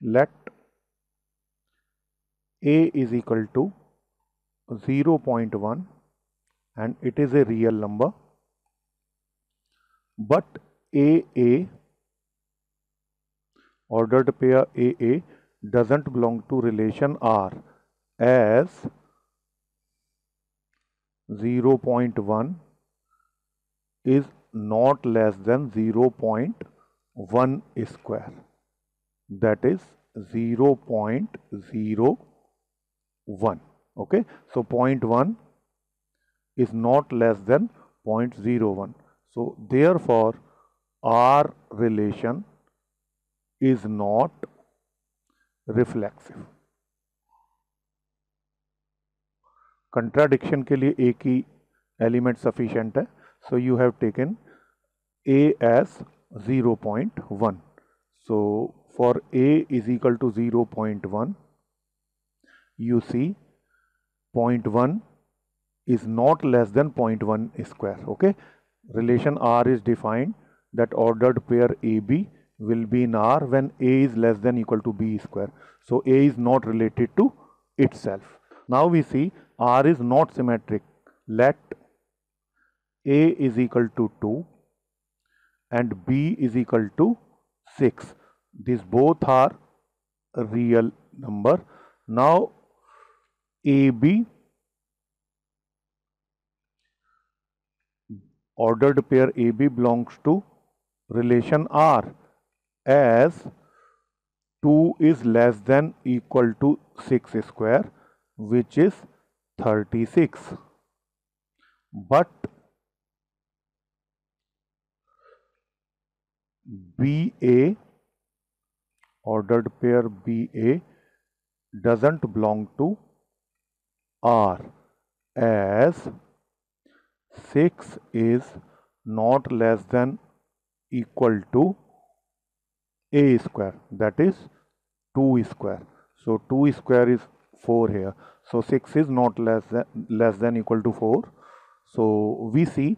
Let A is equal to 0.1 and it is a real number, but AA, ordered pair AA, doesn't belong to relation R, as 0.1 is not less than 0.1 square, that is 0.01. Okay, so 0.1 is not less than 0.01. So therefore R relation is not reflexive. Contradiction के लिए एक ही element sufficient है, so you have taken A as 0.1. So for A is equal to 0.1, you see 0.1 is not less than 0.1 square. Okay, relation R is defined that ordered pair AB will be in R when A is less than equal to B square. So A is not related to itself. Now we see R is not symmetric. Let A is equal to 2 and B is equal to 6. These both are a real number. Now AB, ordered pair AB belongs to relation R as 2 is less than equal to 6 square, which is 36. But BA, ordered pair BA, doesn't belong to R, as 6 is not less than equal to A square, that is 2 square. So 2 square is 4 here. So 6 is not less than equal to 4. So we see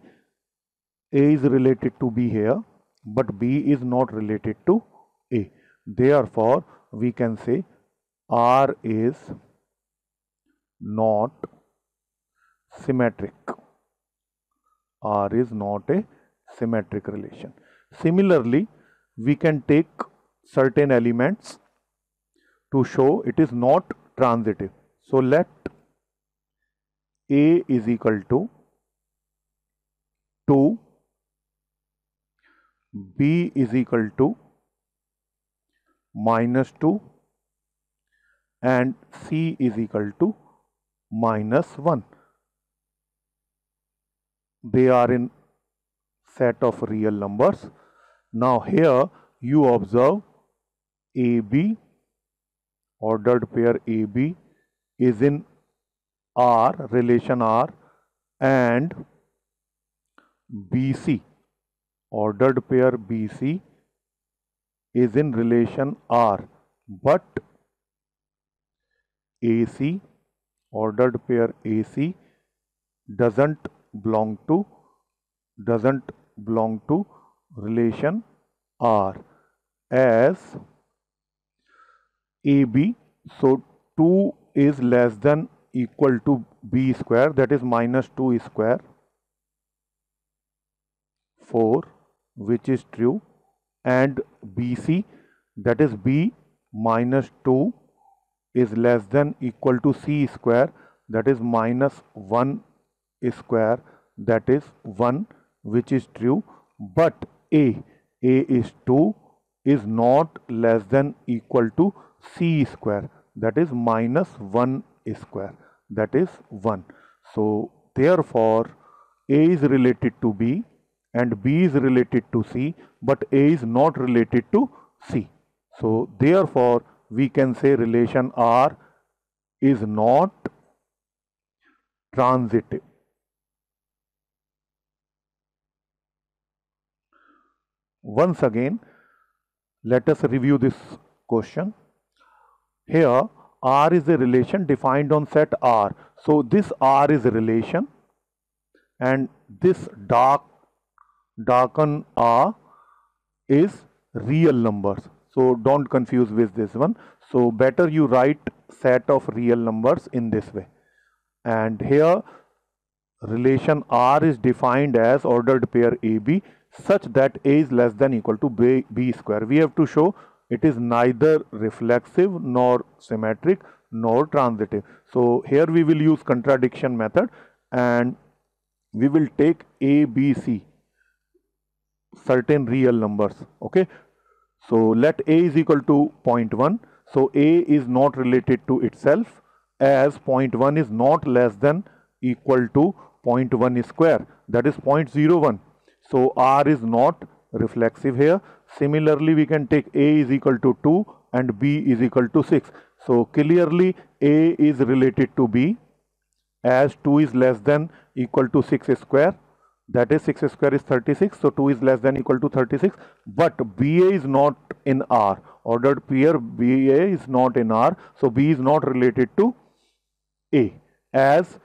A is related to B here, but B is not related to A. Therefore, we can say R is not symmetric. R is not a symmetric relation. Similarly, we can take certain elements to show it is not transitive. So let A is equal to 2, B is equal to -2 and C is equal to -1. They are in set of real numbers. Now here you observe AB, ordered pair AB, is in R, relation R, and BC, ordered pair BC, is in relation R, but AC, ordered pair AC, doesn't belong to relation R, as AB. So 2 is less than equal to B square, that is -2 square, 4, which is true, and BC, that is B -2 is less than equal to C square, that is -1 square, that is 1, which is true, but A is 2 is not less than equal to C square, that is -1 square, that is 1. So therefore A is related to B and B is related to C, but A is not related to C. So therefore we can say relation R is not transitive. Once again, let us review this question. Here R is a relation defined on set R. So this R is a relation, and this darken R is real numbers. So don't confuse with this one. So better you write set of real numbers in this way. And here relation R is defined as ordered pair AB such that A is less than equal to B square. We have to show it is neither reflexive nor symmetric nor transitive. So here we will use contradiction method and we will take A, B, C, certain real numbers. Okay. So let A is equal to 0.1. So A is not related to itself as 0.1 is not less than equal to 0.1 square, that is 0.01. So R is not reflexive here. Similarly, we can take A is equal to 2 and B is equal to 6. So clearly A is related to B as 2 is less than equal to 6 square, that is 6 square is 36, so 2 is less than equal to 36, but BA is not in R, ordered pair BA is not in R, so B is not related to A as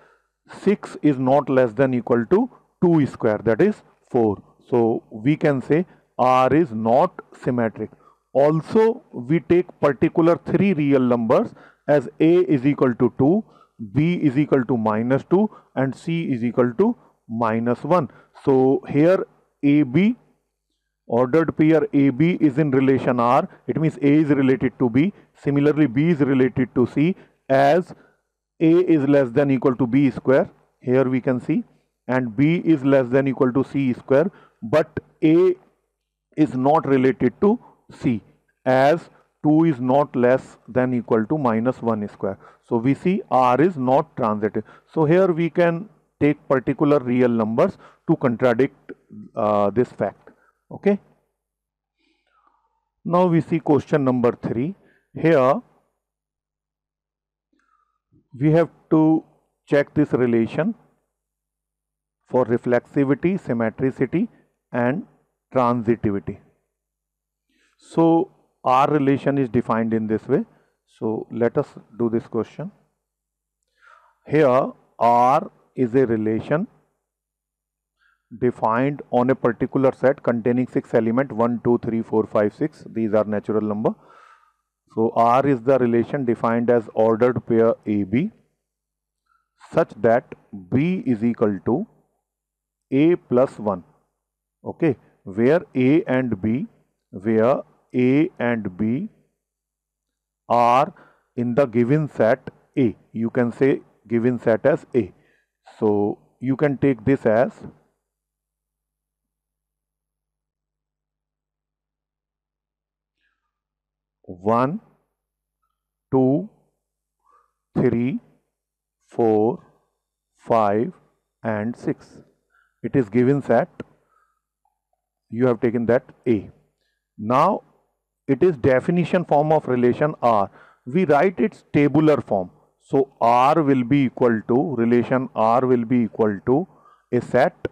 6 is not less than equal to 2 square, that is 4. So we can say R is not symmetric. Also we take particular 3 real numbers as A is equal to 2, B is equal to -2 and C is equal to -1. So here AB, ordered pair AB is in relation R, it means A is related to B. Similarly B is related to C as A is less than equal to B square, here we can see, and B is less than equal to C square, but A is not related to C as 2 is not less than equal to -1 square. So we see R is not transitive. So here we can take particular real numbers to contradict this fact. Okay. Now we see question number 3. Here we have to check this relation for reflexivity, symmetricity and transitivity. So our relation is defined in this way. So let us do this question. Here R is a relation defined on a particular set containing 6 elements 1, 2, 3, 4, 5, 6. These are natural number. So R is the relation defined as ordered pair AB such that B is equal to A plus 1. Okay, where A and B are in the given set A. You can say given set as A. So you can take this as one, 2, 3, 4, 5 and 6. It is given set. You have taken that A. Now it is definition form of relation R. We write its tabular form. So R will be equal to, relation R will be equal to a set,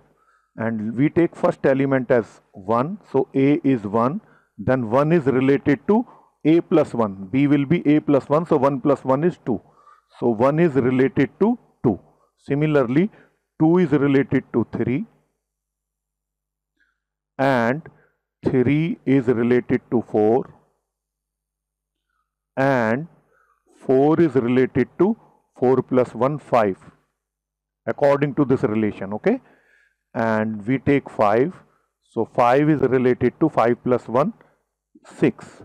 and we take first element as 1. So A is 1, then 1 is related to A plus 1. B will be A plus 1, so 1 plus 1 is 2. So 1 is related to 2. Similarly, 2 is related to 3 and 3 is related to 4 and 4 is related to 4 plus 1, 5 according to this relation. Okay, and we take 5. So 5 is related to 5 plus 1, 6.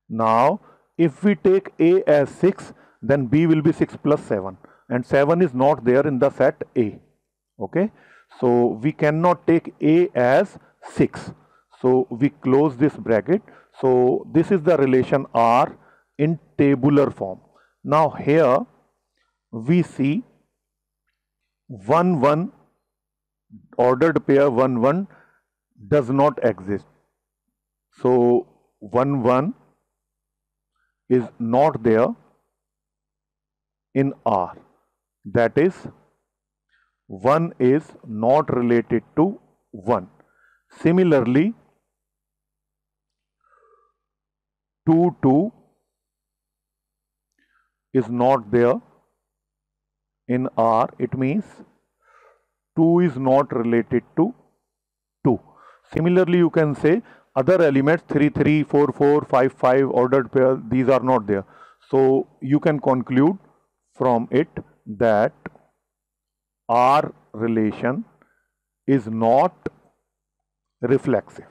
Now if we take A as 6, then B will be 6 plus 7 and 7 is not there in the set A. Okay, so we cannot take A as 6. So we close this bracket. So this is the relation R in tabular form. Now here we see 1, 1, ordered pair 1, 1 does not exist. So 1, 1 is not there in R. That is 1 is not related to 1. Similarly, 2, 2 is not there in R. It means 2 is not related to 2. Similarly, you can say other elements 3, 3, 4, 4, 5, 5 ordered pair, these are not there. So you can conclude from it that R relation is not reflexive.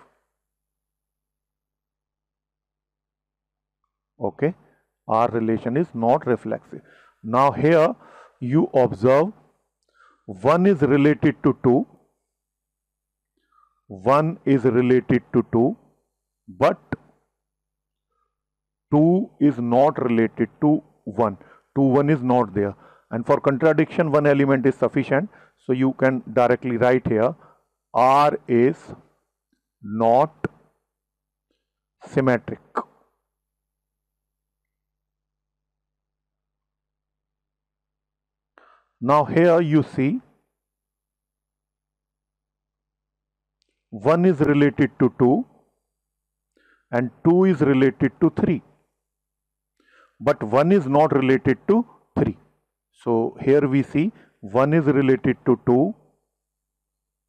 Okay, R relation is not reflexive. Now here you observe 1 is related to 2, 1 is related to 2, but 2 is not related to 1. 2, 1 is not there. And for contradiction, one element is sufficient. So you can directly write here, R is not symmetric. Now here you see 1 is related to 2 and 2 is related to 3. But 1 is not related to 3. So here we see 1 is related to 2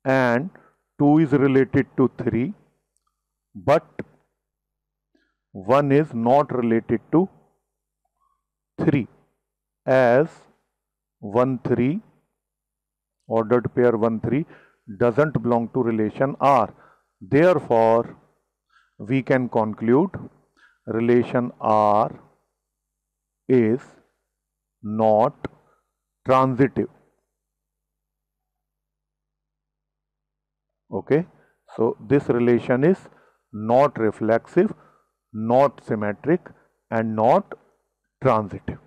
and 2 is related to 3, but 1 is not related to 3, as 1, 3, ordered pair 1, 3 doesn't belong to relation R. Therefore, we can conclude relation R is not transitive. Okay, so this relation is not reflexive, not symmetric, and not transitive.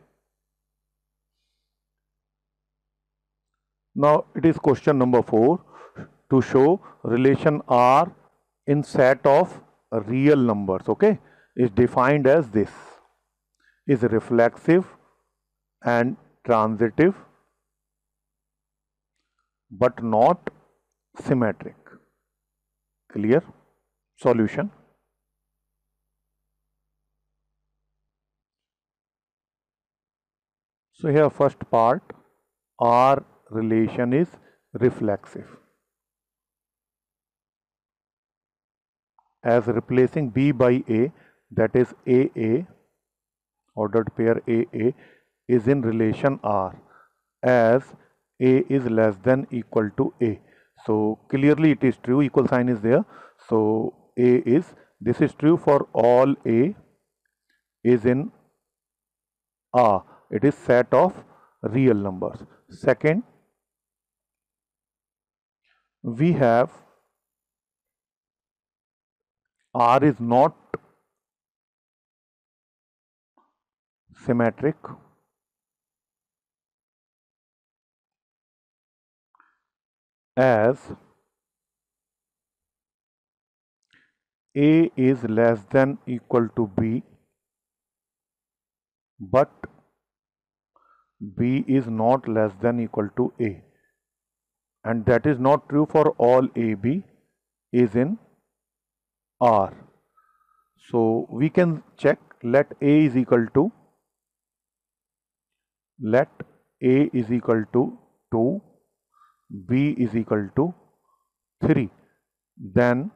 Now it is question number 4 to show relation R in set of real numbers. Okay, is defined as this: is reflexive and transitive but not symmetric. Clear? Solution. So here first part, R relation is reflexive, as replacing B by A, that is AA, ordered pair AA, is in relation R, as A is less than equal to A. So clearly it is true, equal sign is there. So A is, this is true for all A is in R. It is set of real numbers. Second, we have R is not symmetric, as A is less than equal to B, but B is not less than equal to A, and that is not true for all AB is in R. So we can check, let A is equal to 2, B is equal to 3, then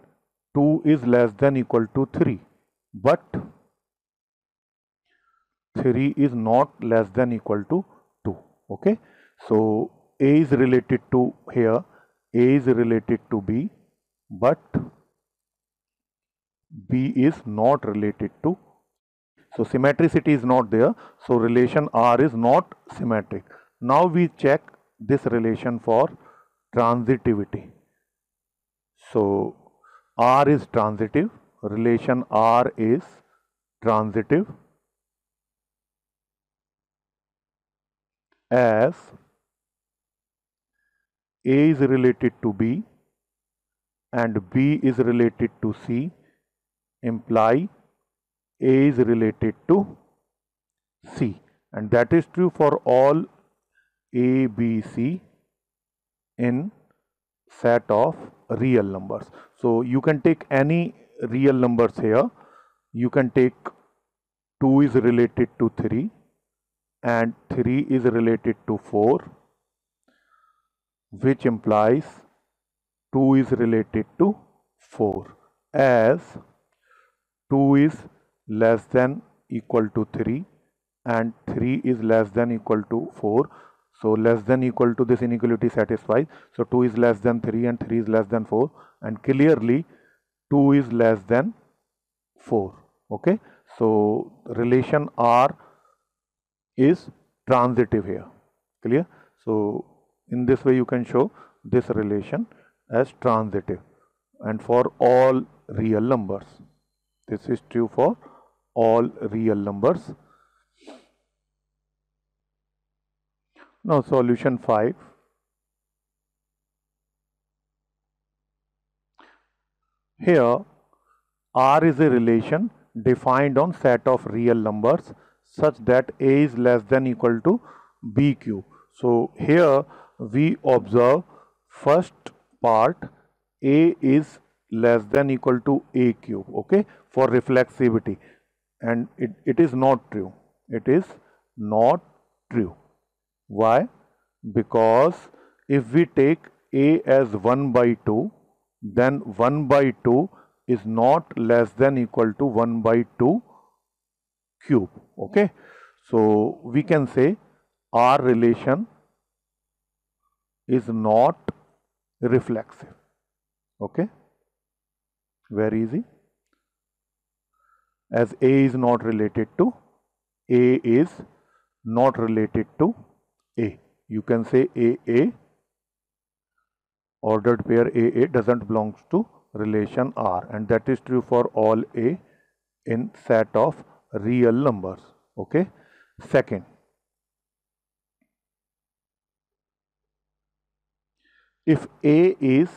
2 is less than equal to 3, but 3 is not less than equal to 2. Okay, so A is related to here, A is related to B, but B is not related to. So symmetricity is not there. So relation R is not symmetric. Now we check this relation for transitivity. So R is transitive. Relation R is transitive, as A is related to B and B is related to C, imply A is related to C, and that is true for all A, B, C in set of real numbers. So you can take any real numbers here. You can take 2 is related to 3 and 3 is related to 4, which implies 2 is related to 4. as 2 is less than equal to 3 and 3 is less than equal to 4. So less than equal to this inequality satisfies. So 2 is less than 3 and 3 is less than 4, and clearly 2 is less than 4. Okay, so relation R is transitive here. Clear? So in this way you can show this relation as transitive, and for all real numbers. This is true for all real numbers. Now solution 5. Here R is a relation defined on set of real numbers such that A is less than equal to B cube. So here we observe first part, A is less than equal to A cube, okay, for reflexivity, and it is not true. It is not true. Why? Because if we take A as 1 by 2, then 1 by 2 is not less than equal to 1 by 2 cube. Okay, so we can say our relation is not reflexive. Okay, very easy. As A is not related to, A is not related to A. You can say AA, ordered pair AA doesn't belong to relation R, and that is true for all A in set of real numbers. Okay. Second, if A is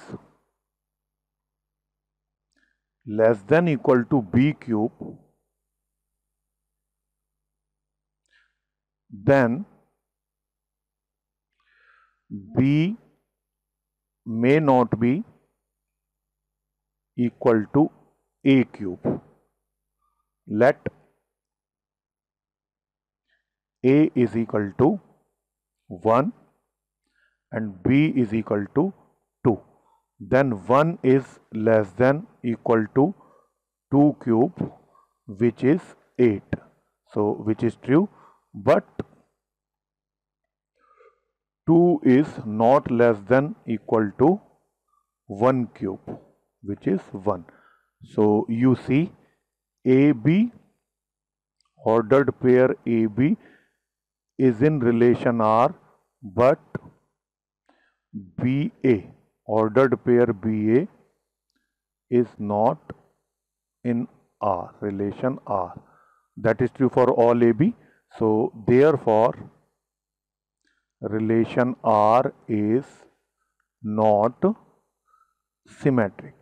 less than equal to B cube, then B may not be equal to A cube. Let A is equal to 1 and B is equal to 2. Then 1 is less than equal to 2 cube, which is 8. So which is true, but 2 is not less than equal to 1 cube, which is 1. So you see AB, ordered pair AB is in relation R, but BA, ordered pair BA is not in R, relation R. That is true for all AB. So therefore relation R is not symmetric.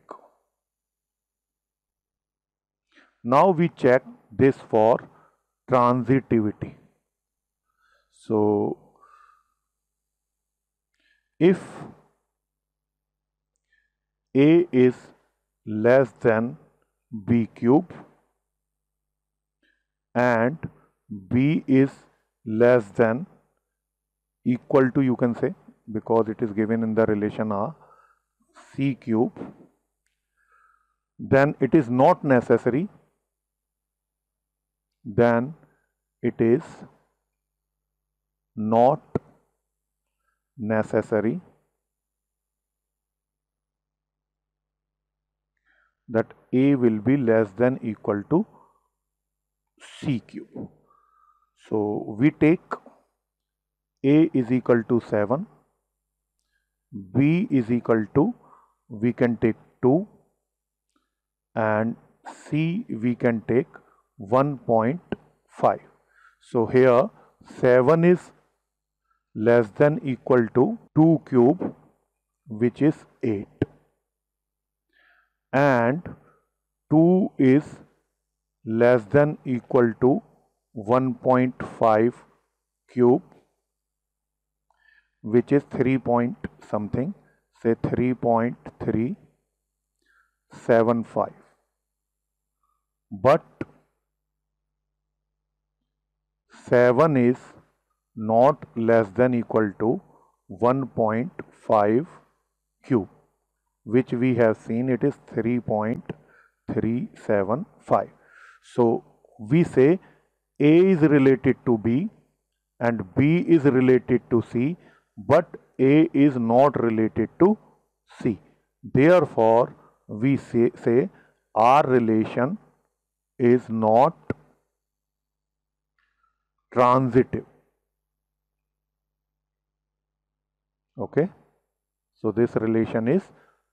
Now we check this for transitivity. So if A is less than B cube and B is less than equal to, you can say, because it is given in the relation R, C cube, then it is not necessary, then it is not necessary that A will be less than equal to C cube. So we take A is equal to 7, B is equal to, we can take 2, and C we can take 1.5. So here 7 is less than equal to 2 cube, which is 8, and 2 is less than equal to 1.5 cube, which is 3 point something, say 3.375. But 7 is not less than equal to 1.5 cube, which we have seen it is 3.375. 375. So we say A is related to B and B is related to C, but A is not related to C. Therefore, we say our relation is not transitive. Okay. So this relation is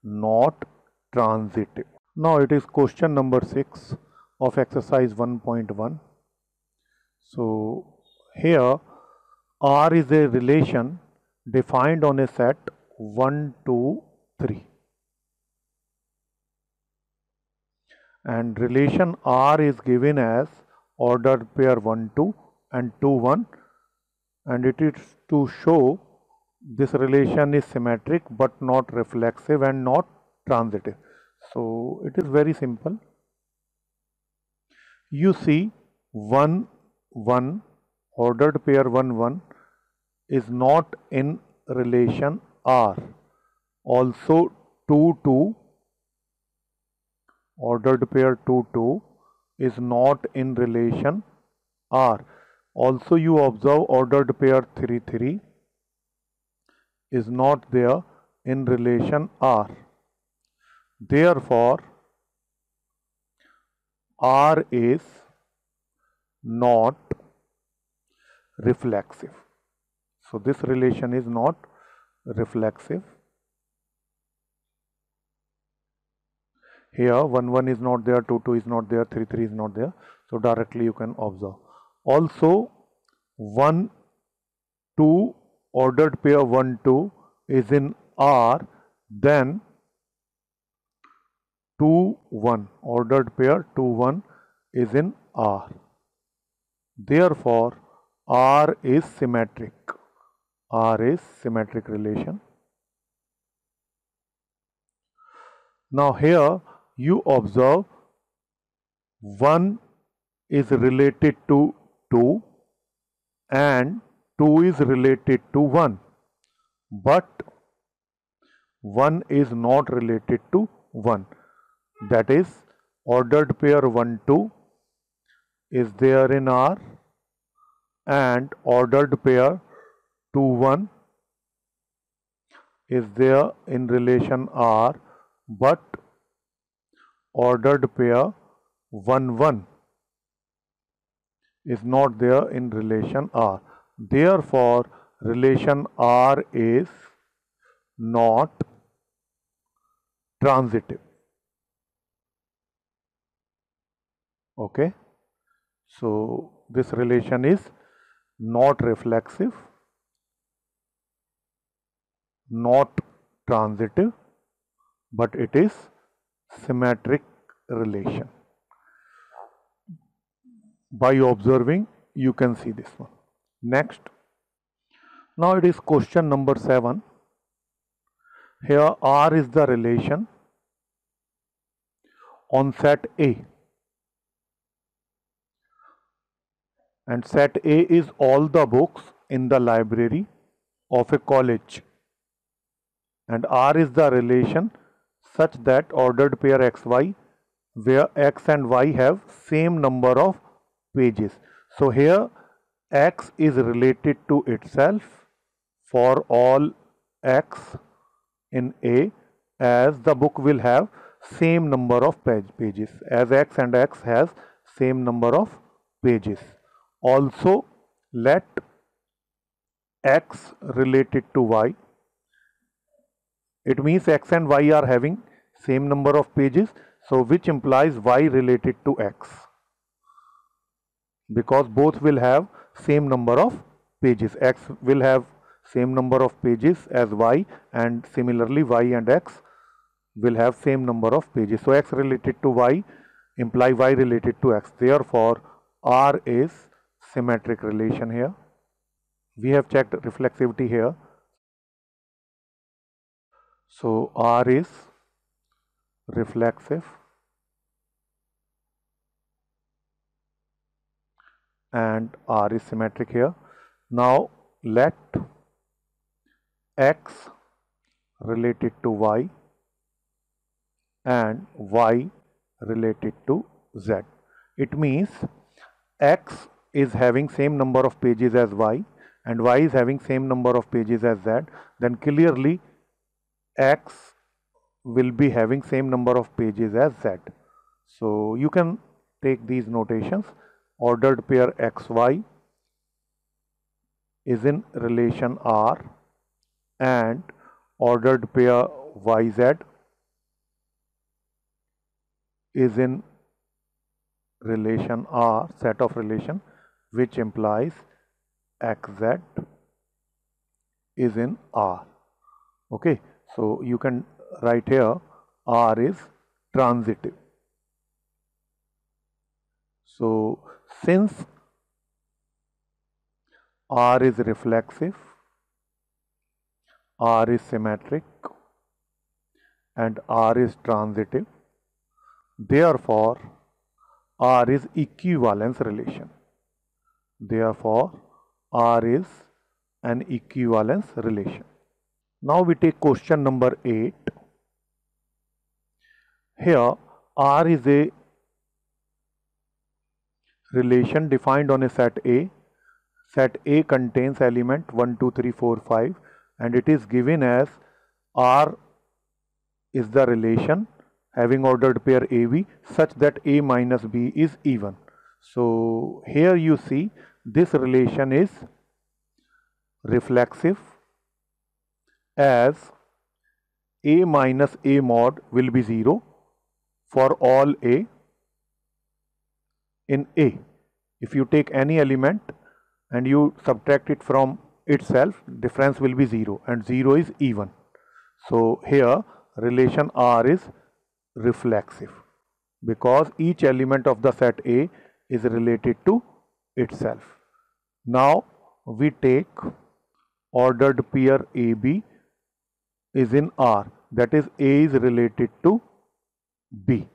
not transitive. Now it is question number 6 of exercise 1.1. So here R is a relation defined on a set 1, 2, 3. And relation R is given as ordered pair 1, 2 and 2, 1. And it is to show this relation is symmetric but not reflexive and not transitive. So it is very simple. You see 1, 1, ordered pair 1, 1 is not in relation R. Also 2, 2, ordered pair 2, 2 is not in relation R. Also you observe ordered pair 3, 3 is not there in relation R. Therefore, R is not reflexive. So this relation is not reflexive. Here 1, 1 is not there, 2, 2 is not there, 3, 3 is not there. So directly you can observe. Also 1, 2, ordered pair 1, 2 is in R, then 2, 1, ordered pair 2, 1 is in R. Therefore, R is symmetric. R is symmetric relation. Now here you observe 1 is related to 2 and 2 is related to 1, but 1 is not related to 1. That is, ordered pair 1, 2 is there in R and ordered pair 2, 1 is there in relation R, but ordered pair 1, 1 is not there in relation R. Therefore, relation R is not transitive. Okay. So this relation is not reflexive, not transitive, but it is symmetric relation. By observing, you can see this one. Next. Now it is question number 7. Here R is the relation on set A. And set A is all the books in the library of a college. And R is the relation such that ordered pair XY, where X and Y have same number of pages. So here X is related to itself for all X in A, as the book will have same number of pages, as X and X has same number of pages. Also let X related to Y. It means X and Y are having same number of pages, so which implies Y related to X, because both will have same number of pages. X will have same number of pages as Y, and similarly Y and X will have same number of pages. So X related to Y imply Y related to X. Therefore, R is symmetric relation here. We have checked reflexivity here. So R is reflexive and R is symmetric here. Now let X related to Y and Y related to Z. It means X is having same number of pages as Y and Y is having same number of pages as Z, then clearly X will be having same number of pages as Z. So you can take these notations. Ordered pair XY is in relation R and ordered pair YZ is in relation R, set of relation, which implies XZ is in R. Okay, so you can write here R is transitive. So since R is reflexive, R is symmetric and R is transitive, therefore R is equivalence relation. Therefore R is an equivalence relation. Now we take question number 8. Here R is a relation defined on a set A. Set A contains element 1, 2, 3, 4, 5 and it is given as R is the relation having ordered pair AB such that A minus B is even. So here you see this relation is reflexive as A minus A mod will be 0 for all A in A. If you take any element and you subtract it from itself, difference will be 0 and 0 is even. So here relation R is reflexive because each element of the set A is related to itself. Now we take ordered pair AB is in R, that is A is related to B,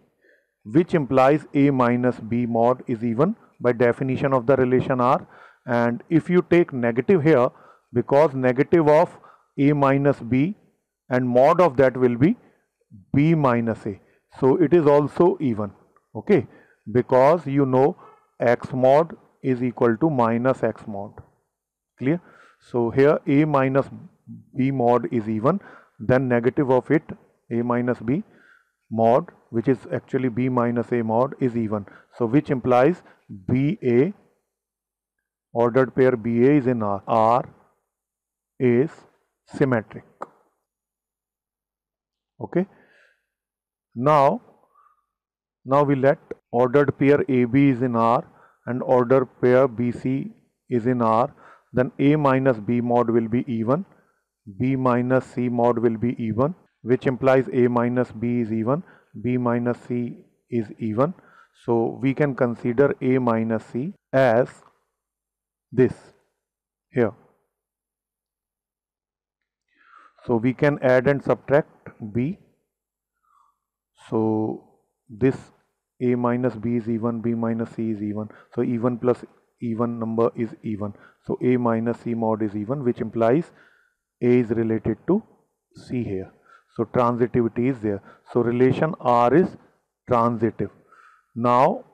which implies A minus B mod is even by definition of the relation R. And if you take negative here, because negative of A minus B and mod of that will be B minus A, so it is also even. Okay, because you know X mod is equal to minus X mod. Clear? So here A minus B mod is even, then negative of it A minus B mod, which is actually B minus A mod, is even. So which implies BA, ordered pair BA is in R. R is symmetric. Okay. Now we let ordered pair AB is in R and ordered pair BC is in R. Then A minus B mod will be even, B minus C mod will be even, which implies A minus B is even, B minus C is even. So we can consider A minus C as this here. So we can add and subtract B. So this A minus B is even, B minus C is even. So even plus even number is even. So A minus C mod is even, which implies A is related to C here. So transitivity is there. So relation R is transitive. Now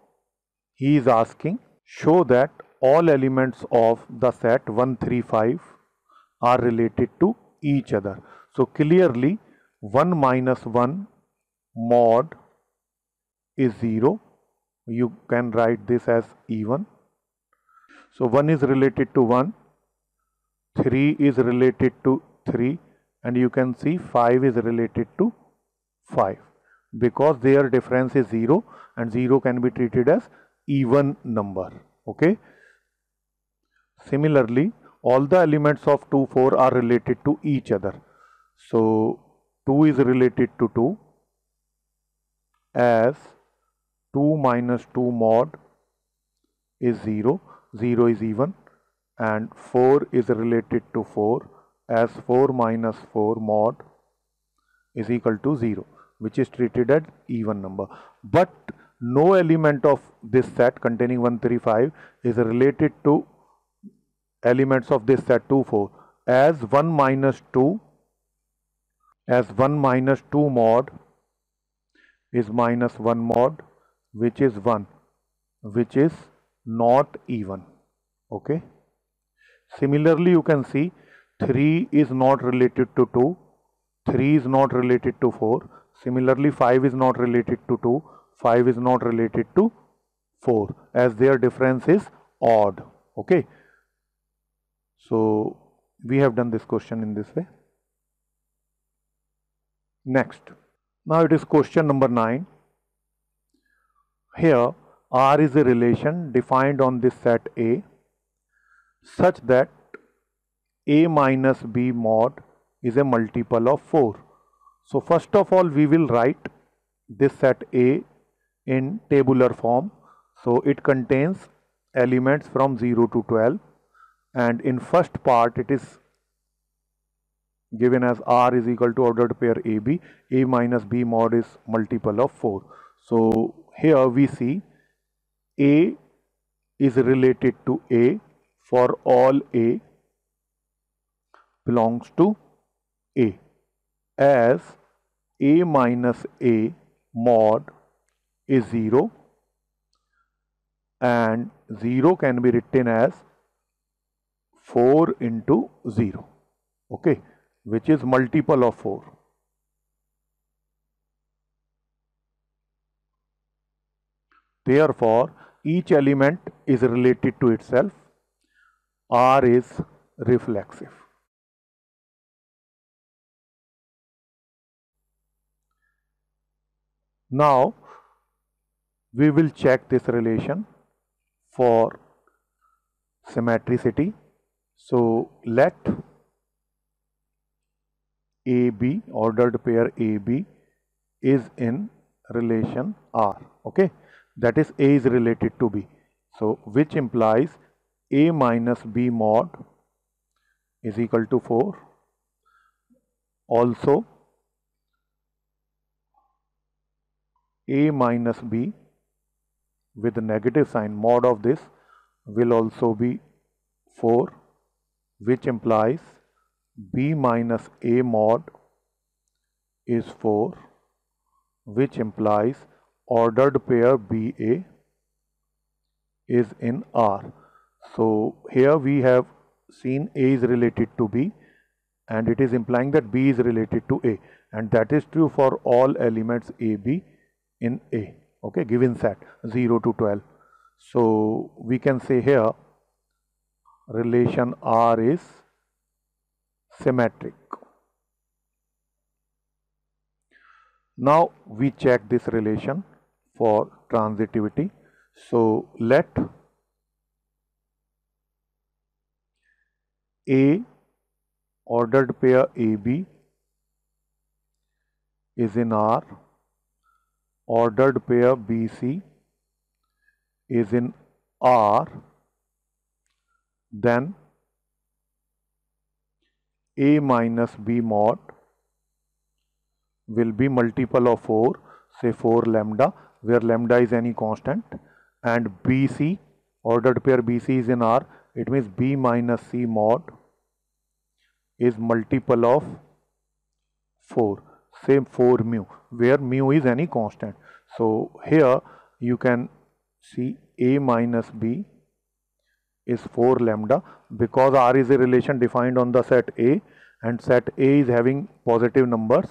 he is asking, show that all elements of the set 1, 3, 5 are related to each other. So clearly 1 minus 1 mod is 0. You can write this as even. So 1 is related to 1, 3 is related to 3, and you can see 5 is related to 5 because their difference is 0 and 0 can be treated as even number. Okay. Similarly, all the elements of 2, 4 are related to each other. So 2 is related to 2 as 2 minus 2 mod is 0, 0 is even, and 4 is related to 4 as 4 minus 4 mod is equal to 0, which is treated as even number. But no element of this set containing 1, 3, 5 is related to elements of this set 2, 4 as 1 minus 2 mod is minus 1 mod which is 1, which is not even. Okay. Similarly, you can see 3 is not related to 2, 3 is not related to 4. Similarly, 5 is not related to 2, 5 is not related to 4, as their difference is odd. Okay. So we have done this question in this way. Next. Now it is question number 9. Here R is a relation defined on this set A such that A minus B mod is a multiple of 4. So first of all we will write this set A in tabular form. So it contains elements from 0 to 12, and in first part it is given as R is equal to ordered pair AB, A minus B mod is multiple of 4. So here we see A is related to A for all A belongs to A, as A minus A mod is 0, and 0 can be written as 4 into 0, okay, which is multiple of 4. Therefore, each element is related to itself. R is reflexive. Now, we will check this relation for symmetricity. So, let AB, ordered pair AB, is in relation R. Okay, that is A is related to B. So, which implies A minus B mod is equal to 4. Also, A minus B with a negative sign, mod of this will also be 4, which implies B minus A mod is 4, which implies ordered pair BA is in R. So here we have seen A is related to B, and it is implying that B is related to A, and that is true for all elements AB in A, okay, given set 0 to 12. So we can say here relation R is symmetric. Now we check this relation for transitivity. So let A ordered pair AB is in R, ordered pair BC is in R, then A minus B mod will be multiple of 4, say 4 lambda, where lambda is any constant, and BC, ordered pair BC is in R, it means B minus C mod is multiple of 4, say 4 mu, where mu is any constant. So here you can see A minus B is 4 lambda, because R is a relation defined on the set A, and set A is having positive numbers,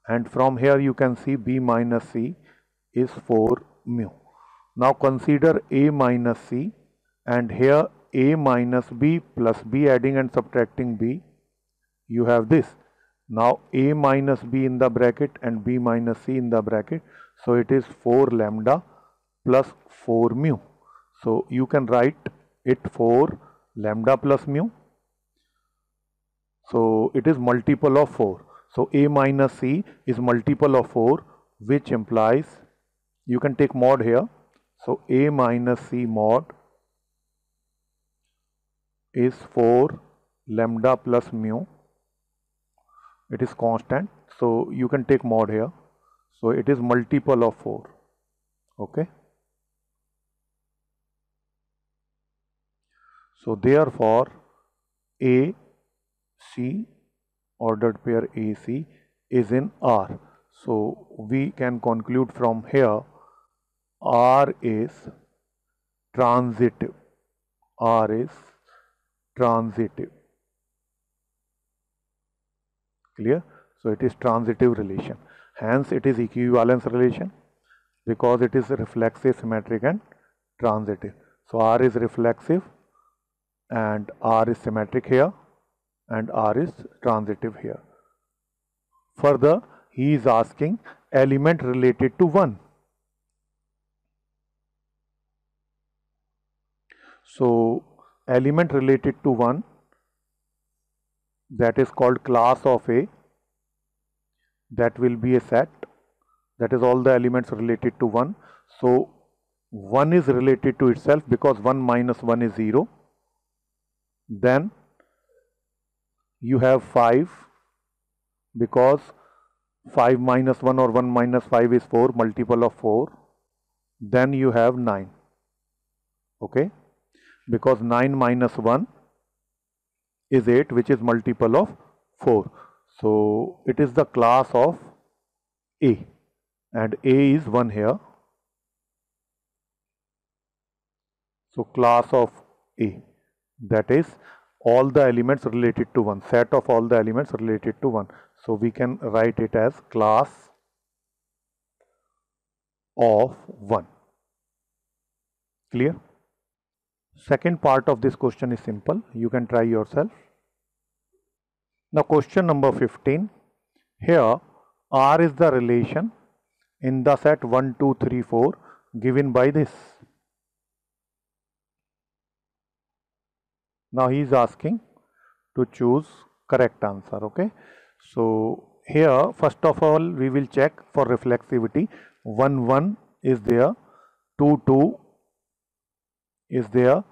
and from here you can see B minus C is 4 mu. Now consider A minus C, and here A minus B plus B, adding and subtracting B, you have this. Now A minus B in the bracket and B minus C in the bracket, so it is 4 lambda plus 4 mu. So you can write it 4 lambda plus mu. So it is multiple of 4. So A minus C is multiple of 4, which implies you can take mod here. So A minus C mod is 4 lambda plus mu. It is constant, so you can take mod here. So it is multiple of 4. Okay. So therefore AC, ordered pair AC, is in R. So we can conclude from here R is transitive. R is transitive. Clear? So it is transitive relation. Hence it is equivalence relation because it is reflexive, symmetric and transitive. So R is reflexive and R is symmetric here and R is transitive here. Further, he is asking element related to 1. So element related to 1, that is called class of A. That will be a set. That is all the elements related to 1. So 1 is related to itself because 1 minus 1 is 0. Then you have 5 because 5 minus 1 or 1 minus 5 is 4, multiple of 4. Then you have 9. Okay, because 9 minus 1 is 8, which is multiple of 4. So it is the class of A and A is 1 here. So class of A, that is all the elements related to 1, set of all the elements related to 1. So we can write it as class of 1. Clear? Second part of this question is simple. You can try yourself. Now question number 15. Here R is the relation in the set 1, 2, 3, 4 given by this. Now he is asking to choose correct answer. Okay. So here first of all we will check for reflexivity. 1, 1 is there, 2, 2 is there,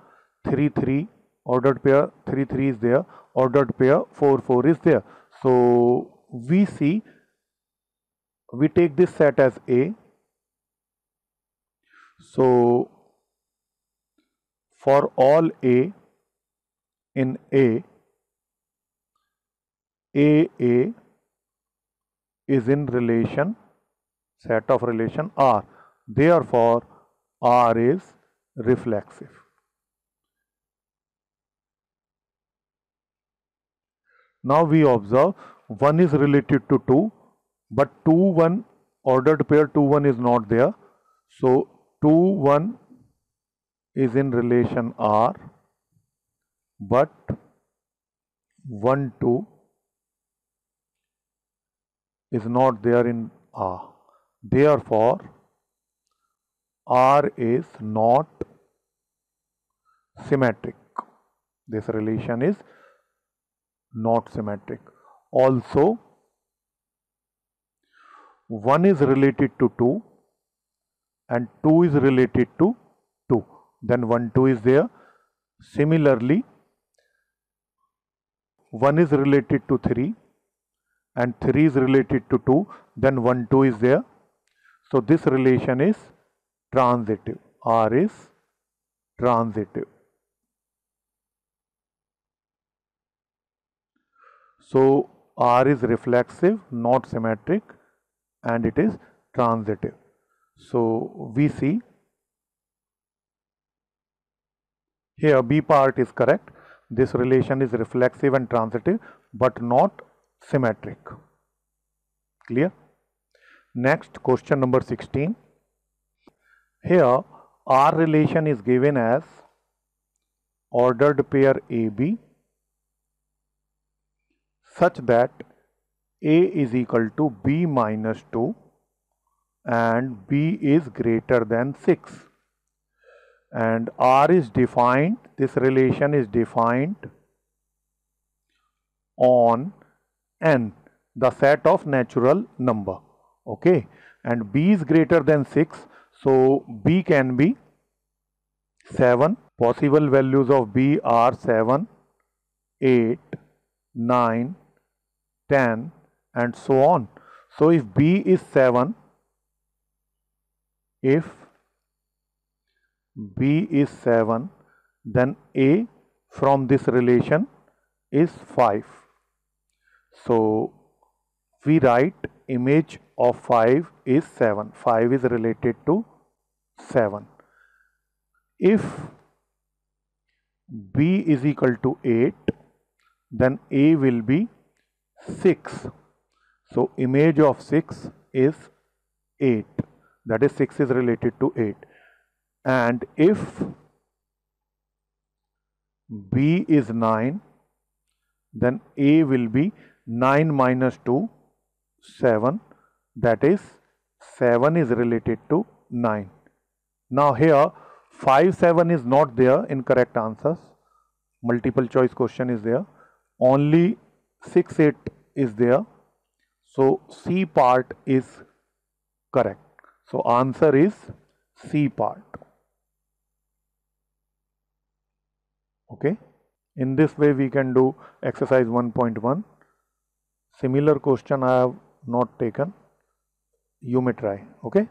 3, 3 ordered pair, 3, 3 is there, ordered pair 4, 4 is there. So we see, we take this set as A. So for all A in A is in relation, set of relation R. Therefore R is reflexive. Now we observe 1 is related to 2, but 2, 1 ordered pair 2, 1 is not there. So 2, 1 is in relation R, but 1, 2 is not there in R. Therefore R is not symmetric. This relation is not symmetric. Also 1 is related to 2 and 2 is related to 2. Then 1, 2 is there. Similarly 1 is related to 3 and 3 is related to 2. Then 1, 2 is there. So this relation is transitive. R is transitive. So R is reflexive, not symmetric, and it is transitive. So we see here B part is correct. This relation is reflexive and transitive, but not symmetric. Clear? Next, question number 16. Here R relation is given as ordered pair AB such that A is equal to B minus 2 and B is greater than 6. And R is defined, this relation is defined on N, the set of natural number. Okay, and B is greater than 6, so B can be 7. Possible values of B are 7, 8, 9, 10 and so on. So if B is 7, if B is 7, then A from this relation is 5. So we write image of 5 is 7. 5 is related to 7. If B is equal to 8, then A will be 6. So image of 6 is 8. That is 6 is related to 8. And if B is 9, then A will be 9 minus 2, 7. That is 7 is related to 9. Now here 5, 7 is not there in correct answers. Multiple choice question is there. Only 6, 8 is there. So C part is correct. So answer is C part. Okay. In this way we can do exercise 1.1. Similar question I have not taken. You may try. Okay.